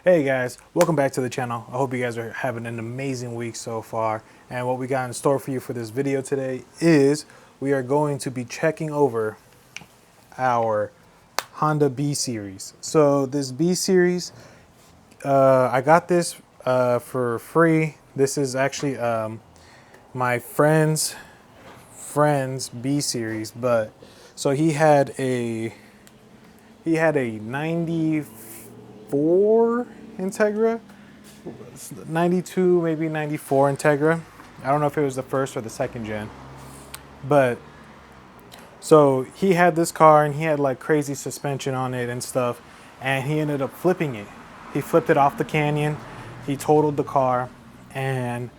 Hey guys, welcome back to the channel. I hope you guys are having an amazing week so far. And what we got in store for you for this video today is we are going to be checking over our Honda B series. So this B series, I got this for free. This is actually my friend's B series, but so he had a 94 Integra, 92, maybe 94 Integra. I don't know if it was the first or the second gen, but so he had this car and he had like crazy suspension on it and stuff, and he ended up flipping it. He flipped it off the canyon. He totaled the car, and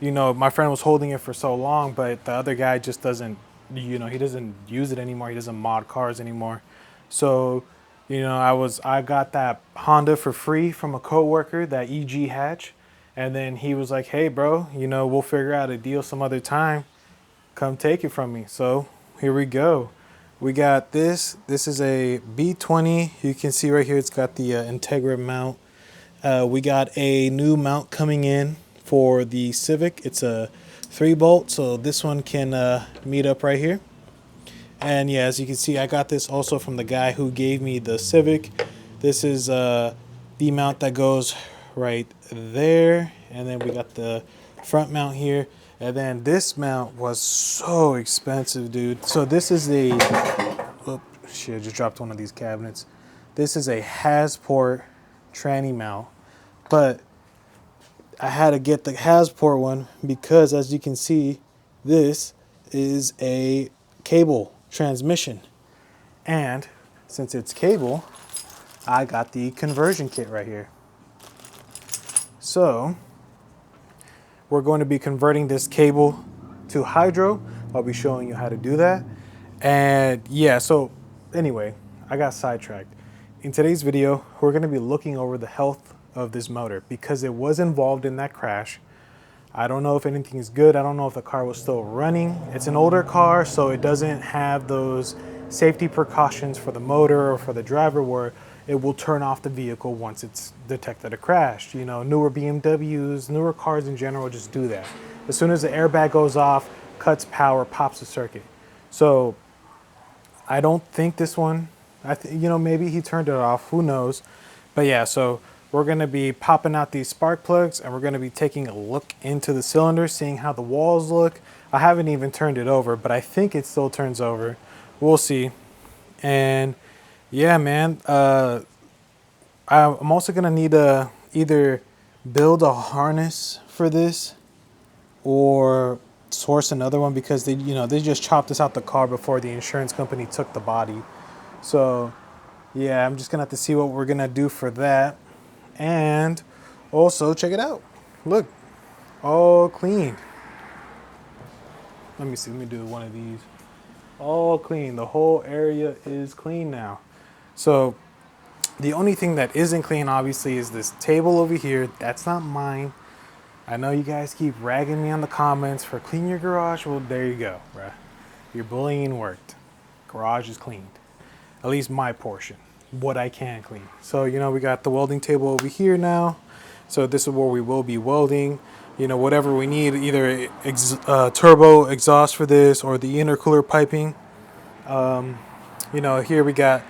my friend was holding it for so long, but the other guy just doesn't, he doesn't use it anymore. He doesn't mod cars anymore. So, I got that Honda for free from a coworker, that EG hatch. And then he was like, hey bro, we'll figure out a deal some other time. Come take it from me. So here we go. We got this. This is a B20. You can see right here, it's got the Integra mount. We got a new mount coming in for the Civic. It's a 3-bolt, so this one can meet up right here. And yeah, as you can see, I got this also from the guy who gave me the Civic. This is the mount that goes right there. And then we got the front mount here. And then this mount was so expensive, dude. So this is a, oh shit, I just dropped one of these cabinets. This is a Hasport tranny mount. But I had to get the Hasport one because, as you can see, this is a cable transmission, and since it's cable, I got the conversion kit right here. So we're going to be converting this cable to hydro. I'll be showing you how to do that. And yeah, so anyway, I got sidetracked. In today's video, we're going to be looking over the health of this motor because it was involved in that crash. I don't know if anything is good. I don't know if the car was still running. It's an older car, so it doesn't have those safety precautions for the motor or for the driver where it will turn off the vehicle once it's detected a crash. Newer BMWs, newer cars in general just do that. As soon as the airbag goes off, cuts power, pops the circuit. So I don't think this one, maybe he turned it off, who knows. But yeah, so we're going to be popping out these spark plugs and we're going to be taking a look into the cylinder, seeing how the walls look. I haven't even turned it over, but I think it still turns over. We'll see. And yeah, man, I'm also going to need to either build a harness for this or source another one because they just chopped this out the car before the insurance company took the body. So yeah, I'm just going to have to see what we're going to do for that. And also, check it out. Look, all clean. Let me see, let me do one of these. All clean, the whole area is clean now. So the only thing that isn't clean, obviously, is this table over here. That's not mine. I know you guys keep ragging me on the comments for clean your garage. Well, there you go, bruh. Your bullying worked. Garage is cleaned. At least my portion. What I can clean. So we got the welding table over here now. So this is where we will be welding whatever we need, either turbo exhaust for this or the intercooler piping. Here we got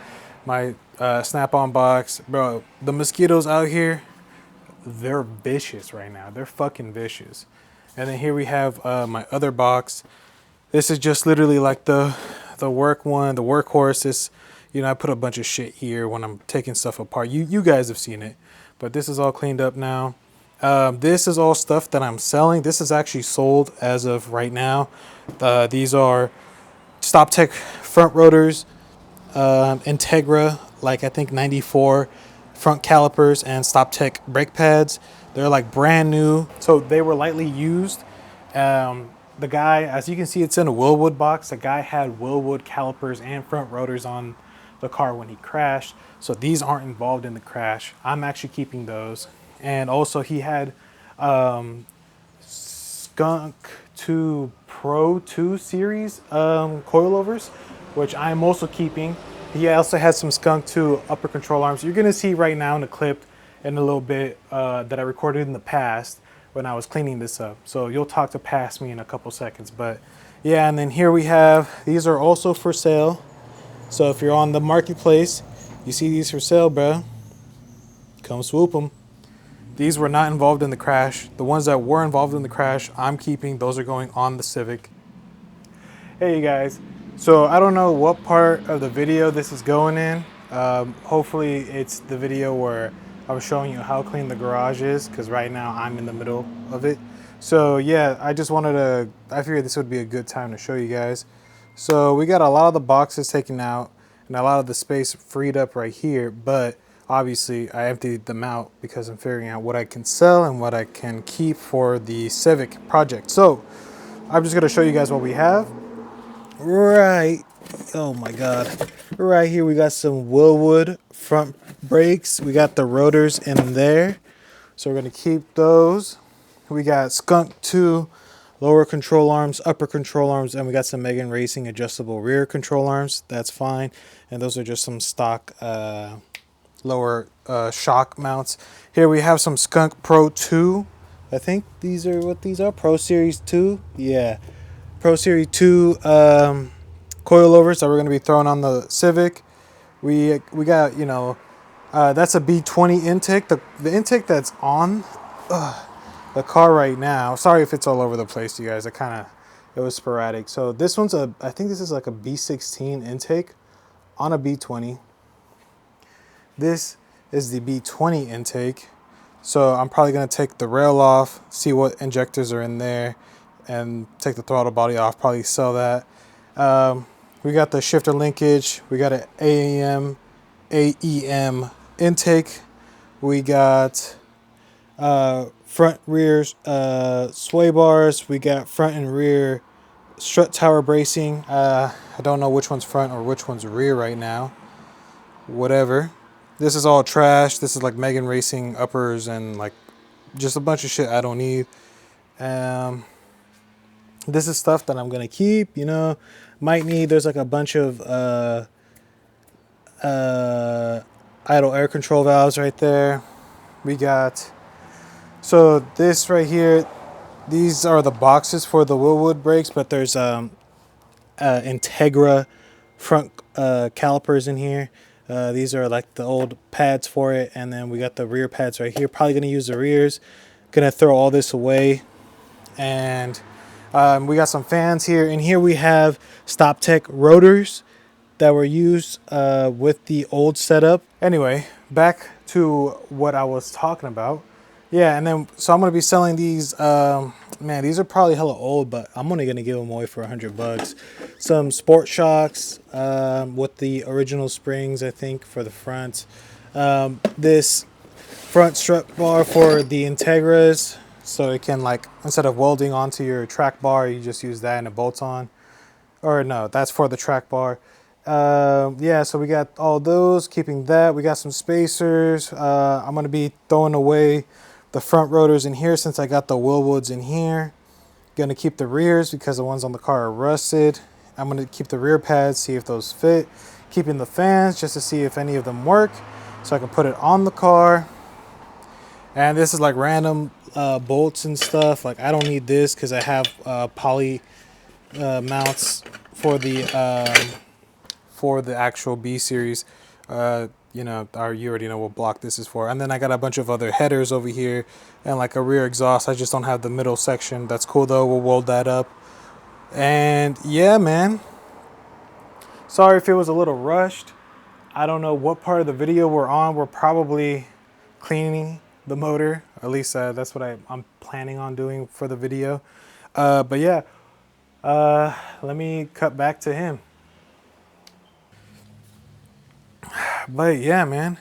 my snap-on box. Bro, the mosquitoes out here, they're vicious right now. They're fucking vicious. And then here we have my other box. This is just literally like the work one, the workhorse. This, I put a bunch of shit here when I'm taking stuff apart. You guys have seen it, but this is all cleaned up now. This is all stuff that I'm selling. This is actually sold as of right now. These are StopTech front rotors, Integra, like I think 94 front calipers, and StopTech brake pads. They're like brand new. So they were lightly used. The guy, as you can see, it's in a Willwood box. The guy had Willwood calipers and front rotors on the car when he crashed. So these aren't involved in the crash. I'm actually keeping those. And also he had Skunk 2 Pro 2 series coilovers, which I'm also keeping. He also has some Skunk 2 upper control arms. You're gonna see right now in the clip in a little bit that I recorded in the past when I was cleaning this up. So you'll talk to past me in a couple seconds. But yeah, and then here we have, these are also for sale. So if you're on the marketplace, you see these for sale, bro, come swoop them. These were not involved in the crash. The ones that were involved in the crash, I'm keeping. Those are going on the Civic. Hey, you guys. So I don't know what part of the video this is going in. Hopefully it's the video where I was showing you how clean the garage is, because right now I'm in the middle of it. So yeah, I figured this would be a good time to show you guys. So we got a lot of the boxes taken out and a lot of the space freed up right here, but obviously I emptied them out because I'm figuring out what I can sell and what I can keep for the Civic project. So I'm just gonna show you guys what we have. Right, oh my God. Right here we got some Willwood front brakes. We got the rotors in there, so we're gonna keep those. We got Skunk 2 lower control arms, upper control arms, and we got some Megan Racing adjustable rear control arms. That's fine. And those are just some stock lower shock mounts. Here we have some Skunk Pro 2. I think these are what these are, Pro Series 2. Yeah, Pro Series 2 coilovers that we're going to be throwing on the Civic. We got, you know, that's a B20 intake. The intake that's on the car right now. Sorry if it's all over the place, you guys. It was sporadic. So this one's I think this is like a B16 intake on a B20. This is the B20 intake. So I'm probably going to take the rail off, see what injectors are in there, and take the throttle body off, probably sell that. We got the shifter linkage. We got an AEM intake. We got front rear sway bars. We got front and rear strut tower bracing. I don't know which one's front or which one's rear right now. Whatever. This is all trash. This is like Megan Racing uppers and like just a bunch of shit I don't need. This is stuff that I'm gonna keep, you know, might need. There's like a bunch of idle air control valves right there. We got, so this right here, these are the boxes for the Willwood brakes, but there's Integra front calipers in here. These are like the old pads for it, and then we got the rear pads right here. Probably gonna use the rears. Gonna throw all this away, and we got some fans here. And here we have Stop Tech rotors that were used with the old setup. Anyway, back to what I was talking about. Yeah, and then so I'm gonna be selling these. Man, these are probably hella old, but I'm only gonna give them away for $100. Some Sport Shocks with the original springs, I think, for the front. This front strut bar for the Integras, so it can, like, instead of welding onto your track bar, you just use that and it bolts on. Or no, that's for the track bar. Yeah, so we got all those, keeping that. We got some spacers. I'm gonna be throwing away the front rotors in here since I got the Willwoods in here. Gonna keep the rears because the ones on the car are rusted. I'm gonna keep the rear pads, see if those fit. Keeping the fans just to see if any of them work, so I can put it on the car. And this is like random bolts and stuff. Like, I don't need this because I have poly mounts for the actual B series. You know, you already know what block this is for. And then I got a bunch of other headers over here and like a rear exhaust. I just don't have the middle section. That's cool though. We'll weld that up. And yeah, man. Sorry if it was a little rushed. I don't know what part of the video we're on. We're probably cleaning the motor. At least that's what I'm planning on doing for the video. But yeah, let me cut back to him. But yeah, man,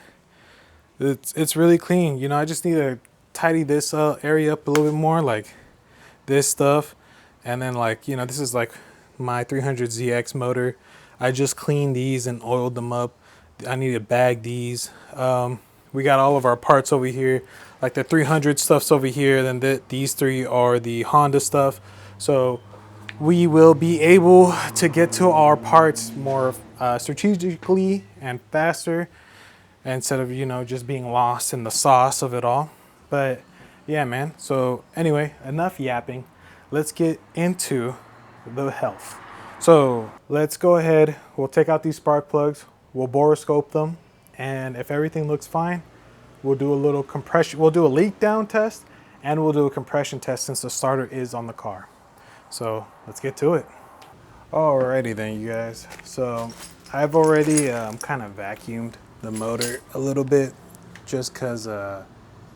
it's really clean. You know, I just need to tidy this area up a little bit more, like this stuff. And then, like, you know, this is like my 300ZX motor. I just cleaned these and oiled them up. I need to bag these. We got all of our parts over here. Like the 300 stuff's over here. Then these three are the Honda stuff. So we will be able to get to our parts more strategically and faster. instead of, you know, just being lost in the sauce of it all. But yeah, man. So anyway, enough yapping. Let's get into the health. So let's go ahead. We'll take out these spark plugs. We'll borescope them. And if everything looks fine, we'll do a little compression. We'll do a leak down test and we'll do a compression test since the starter is on the car. So let's get to it. Alrighty then, you guys. So I've already kind of vacuumed the motor a little bit just because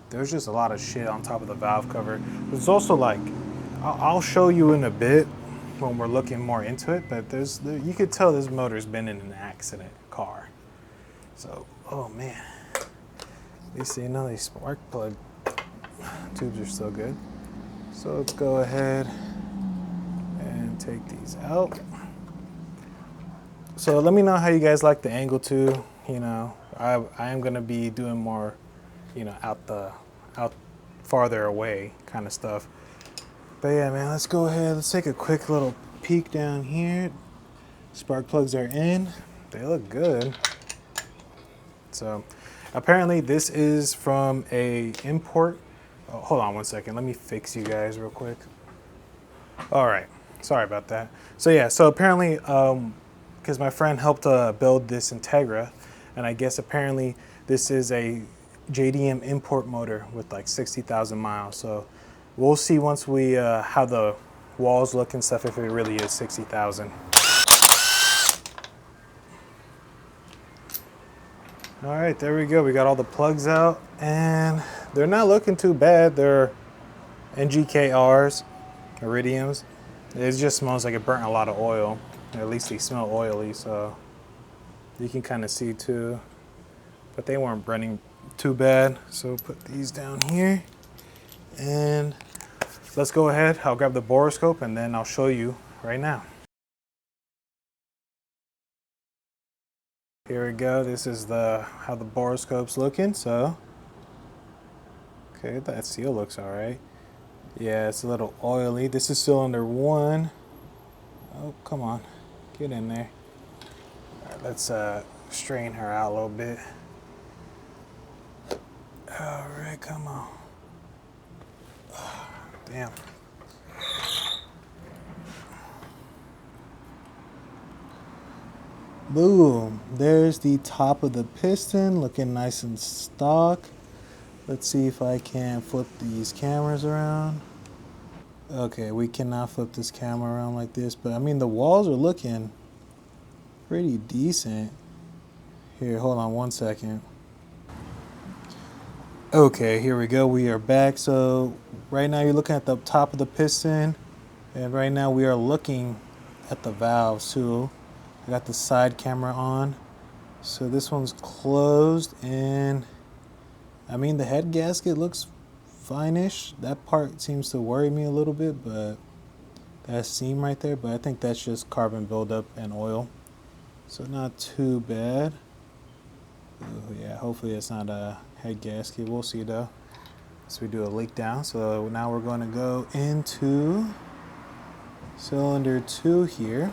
there's just a lot of shit on top of the valve cover. There's also like, I'll show you in a bit when we're looking more into it, but you could tell this motor's been in an accident car. So, oh man. You see, none of these spark plug tubes are still good. So let's go ahead and take these out. So let me know how you guys like the angle too. You know, I am gonna be doing more, you know, out farther away kind of stuff. But yeah, man, let's go ahead. Let's take a quick little peek down here. Spark plugs are in. They look good. So apparently this is from a import. Oh, hold on one second. Let me fix you guys real quick. All right. Sorry about that. So yeah, so apparently, because my friend helped build this Integra, and I guess apparently this is a JDM import motor with like 60,000 miles. So we'll see once we how the walls look and stuff if it really is 60,000. All right, there we go. We got all the plugs out and they're not looking too bad. They're NGKRs, iridiums. It just smells like it burnt a lot of oil. At least they smell oily, so you can kind of see too. But they weren't burning too bad. So put these down here and let's go ahead. I'll grab the borescope and then I'll show you right now. Here we go. This is how the borescope's looking. So, okay, that seal looks all right. Yeah, it's a little oily. This is cylinder 1. Oh, come on, get in there. All right, let's strain her out a little bit. All right, come on. Oh, damn. Boom, there's the top of the piston looking nice and stock. Let's see if I can flip these cameras around. Okay, we cannot flip this camera around like this, but I mean the walls are looking pretty decent. Here, hold on one second. Okay, here we go, we are back. So right now you're looking at the top of the piston, and right now we are looking at the valves too. I got the side camera on. So this one's closed, and I mean the head gasket looks fine-ish. That part seems to worry me a little bit, but that seam right there, but I think that's just carbon buildup and oil. So not too bad. Ooh, yeah, hopefully it's not a head gasket. We'll see though. So we do a leak down. So now we're going to go into cylinder 2 here.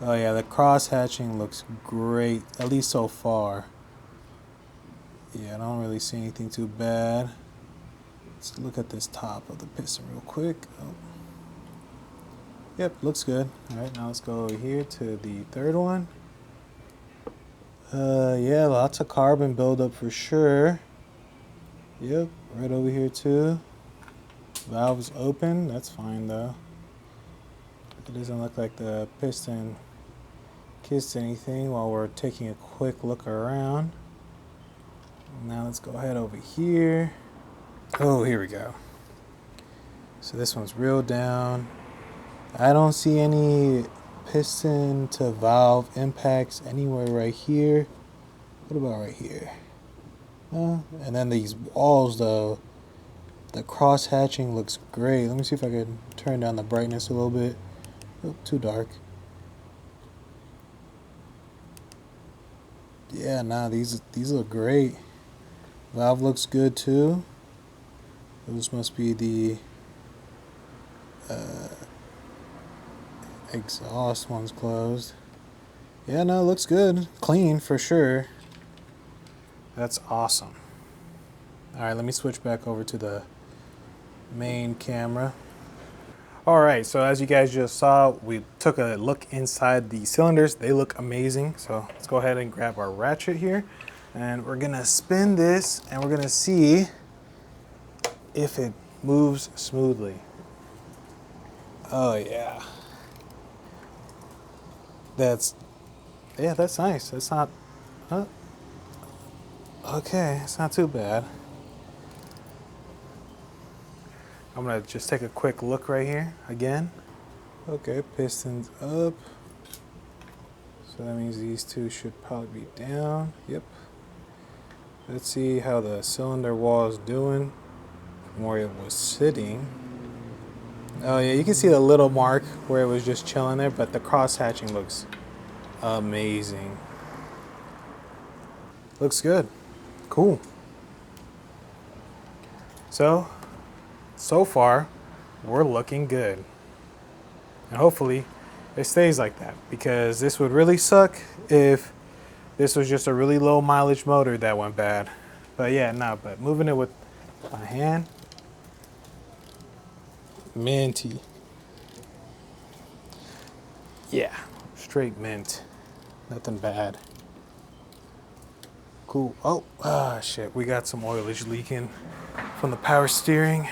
Oh yeah, the cross hatching looks great, at least so far. Yeah, I don't really see anything too bad. Let's look at this top of the piston real quick. Oh. Yep, looks good. All right, now let's go over here to the third one. Yeah, lots of carbon buildup for sure. Yep, right over here too. Valve's open, that's fine though. It doesn't look like the piston kissed anything while we're taking a quick look around. Now let's go ahead over here. Oh, here we go. So this one's real down. I don't see any piston to valve impacts anywhere right here. What about right here? And then these walls though, the cross hatching looks great. Let me see if I can turn down the brightness a little bit. Oh, too dark. Yeah, nah, these look great. Valve looks good too. Those must be the exhaust ones closed. Yeah, no, it looks good. Clean for sure. That's awesome. All right, let me switch back over to the main camera. All right, so as you guys just saw, we took a look inside the cylinders. They look amazing. So let's go ahead and grab our ratchet here, and we're gonna spin this and we're gonna see if it moves smoothly. Oh yeah. That's nice. That's not, okay, it's not too bad. I'm gonna just take a quick look right here again. Okay, pistons up. So that means these two should probably be down. Yep. Let's see how the cylinder wall is doing from where it was sitting. Oh yeah, you can see the little mark where it was just chilling there, but the cross hatching looks amazing. Looks good. Cool. So far, we're looking good. And hopefully it stays like that, because this would really suck if this was just a really low mileage motor that went bad. But yeah, no, but moving it with my hand, minty. Yeah, straight mint. Nothing bad. Cool. Oh, shit. We got some oilage leaking from the power steering.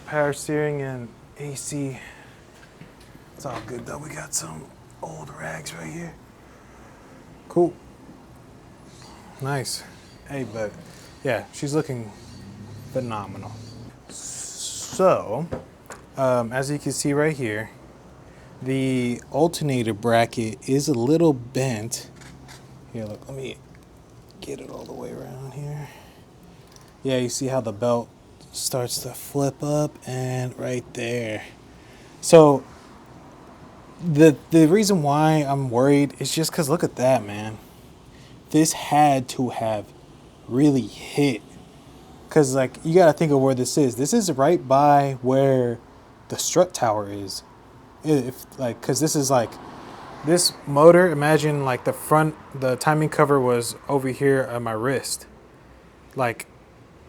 Power steering and AC. It's all good though. We got some old rags right here. Cool. Nice. Hey, but yeah, she's looking phenomenal. So, as you can see right here, the alternator bracket is a little bent. Here, look, let me get it all the way around here. Yeah, you see how the belt starts to flip up, and right there. So the reason why I'm worried is just because look at that, man. This had to have really hit, because like you got to think of where this is. This is right by where the strut tower is. If like, because this is like this motor, imagine like the timing cover was over here on my wrist. Like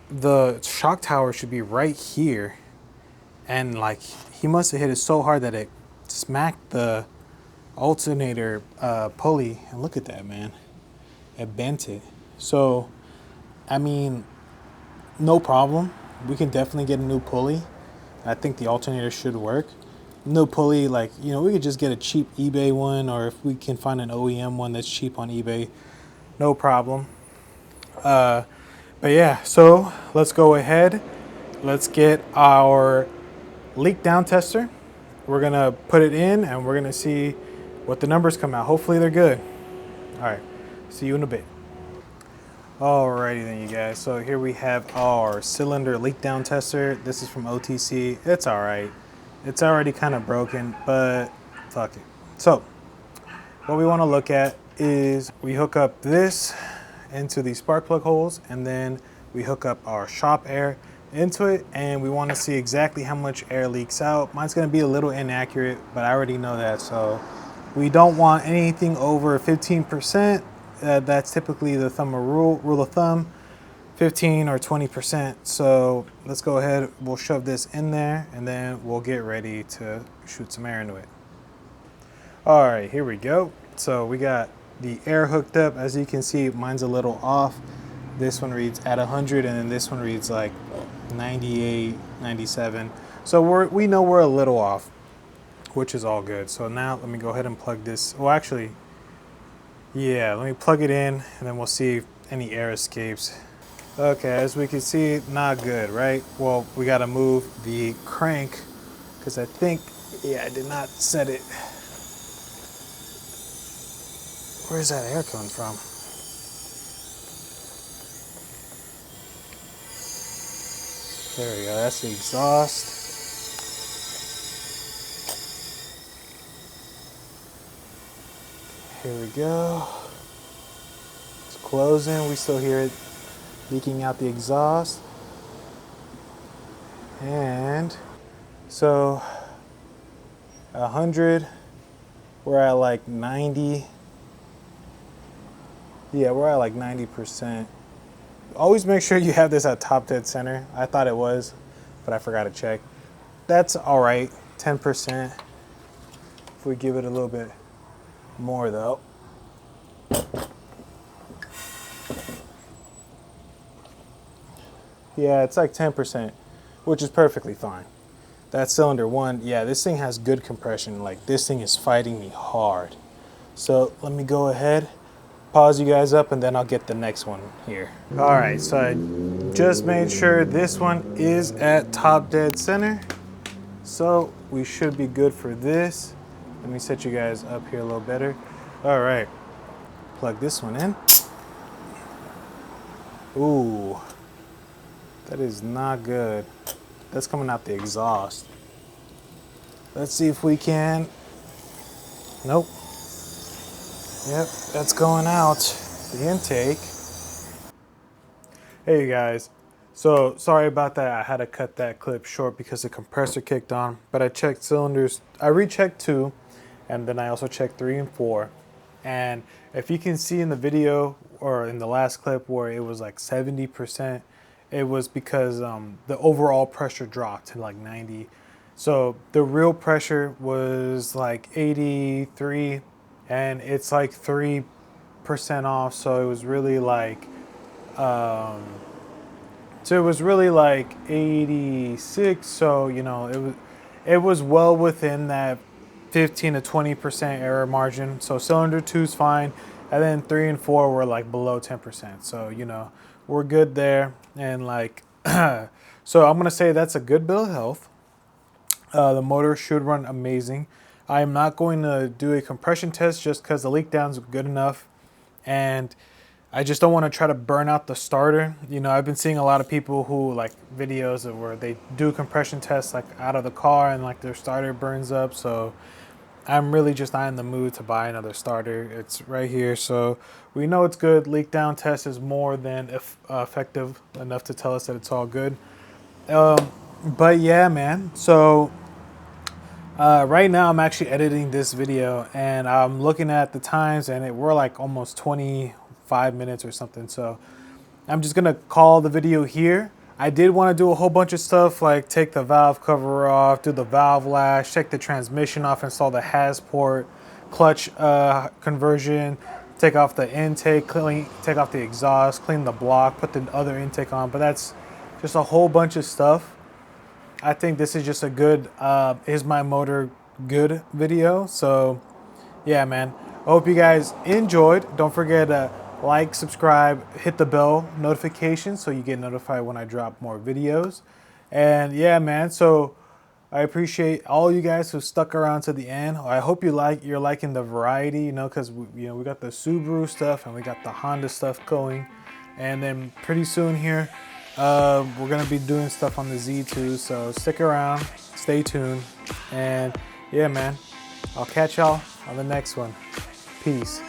the shock tower should be right here, and like he must have hit it so hard that it smacked the alternator pulley. And look at that, man, it bent it. So I mean, no problem, we can definitely get a new pulley. I think the alternator should work. No pulley, like, you know, we could just get a cheap eBay one, or if we can find an OEM one that's cheap on eBay, no problem. But yeah, so let's go ahead. Let's get our leak down tester. We're gonna put it in and we're gonna see what the numbers come out. Hopefully they're good. All right, see you in a bit. Alrighty then, you guys. So here we have our cylinder leak down tester. This is from OTC. It's all right. It's already kind of broken, but fuck it. So what we want to look at is we hook up this into the spark plug holes, and then we hook up our shop air into it, and we want to see exactly how much air leaks out. Mine's going to be a little inaccurate, but I already know that. So we don't want anything over 15%. That's typically the rule of thumb, 15 or 20%. So let's go ahead, we'll shove this in there, and then we'll get ready to shoot some air into it. All right, here we go. So we got the air hooked up. As you can see, mine's a little off. This one reads at 100, and then this one reads like 98, 97. So we know we're a little off, which is all good. So now let me go ahead and plug this. Well, actually, yeah, let me plug it in, and then we'll see if any air escapes. Okay, as we can see, not good, right? Well, we got to move the crank, because I think, yeah, I did not set it. Where's that air coming from? There we go, that's the exhaust. Here we go. It's closing, we still hear it leaking out the exhaust. And so 100, we're at like 90. Yeah, we're at like 90%. always make sure you have this at top dead center. I thought it was, but I forgot to check. That's all right, 10%. If we give it a little bit more though. Yeah, it's like 10%, which is perfectly fine. That's cylinder 1. Yeah, this thing has good compression. Like, this thing is fighting me hard. So let me go ahead, pause you guys up, and then I'll get the next one here. All right, so I just made sure this one is at top dead center. So we should be good for this. Let me set you guys up here a little better. All right, plug this one in. Ooh, that is not good. That's coming out the exhaust. Let's see if we can. Nope. Yep, that's going out the intake. Hey guys, so sorry about that. I had to cut that clip short because the compressor kicked on, but I checked cylinders. I rechecked 2, and then I also checked 3 and 4. And if you can see in the video or in the last clip where it was like 70%, it was because the overall pressure dropped to like 90. So the real pressure was like 83, and it's like 3% off. So it was really like, 86. So you know, it was well within that 15 to 20% error margin. So cylinder 2 is fine, and then 3 and 4 were like below 10%. So you know, we're good there. And like, so I'm gonna say that's a good bill of health. The motor should run amazing. I am not going to do a compression test just because the leak down's good enough, and I just don't want to try to burn out the starter. You know, I've been seeing a lot of people who like videos of where they do compression tests like out of the car and like their starter burns up. So I'm really just not in the mood to buy another starter. It's right here, so we know it's good. Leak down test is more than effective enough to tell us that it's all good. But yeah, man. So right now I'm actually editing this video, and I'm looking at the times, and we're like almost 25 minutes or something. So I'm just gonna call the video here. I did want to do a whole bunch of stuff like take the valve cover off, do the valve lash, check the transmission off, install the has port, clutch conversion, take off the intake, take off the exhaust, clean the block, put the other intake on. But that's just a whole bunch of stuff. I think this is just a good, is my motor good video. So yeah, man, I hope you guys enjoyed. Don't forget to like, subscribe, hit the bell notification so you get notified when I drop more videos. And yeah, man, so I appreciate all you guys who stuck around to the end. I hope you're liking the variety, you know, because we got the Subaru stuff and we got the Honda stuff going. And then pretty soon here, we're gonna be doing stuff on the Z2, so stick around, stay tuned, and yeah, man, I'll catch y'all on the next one. Peace.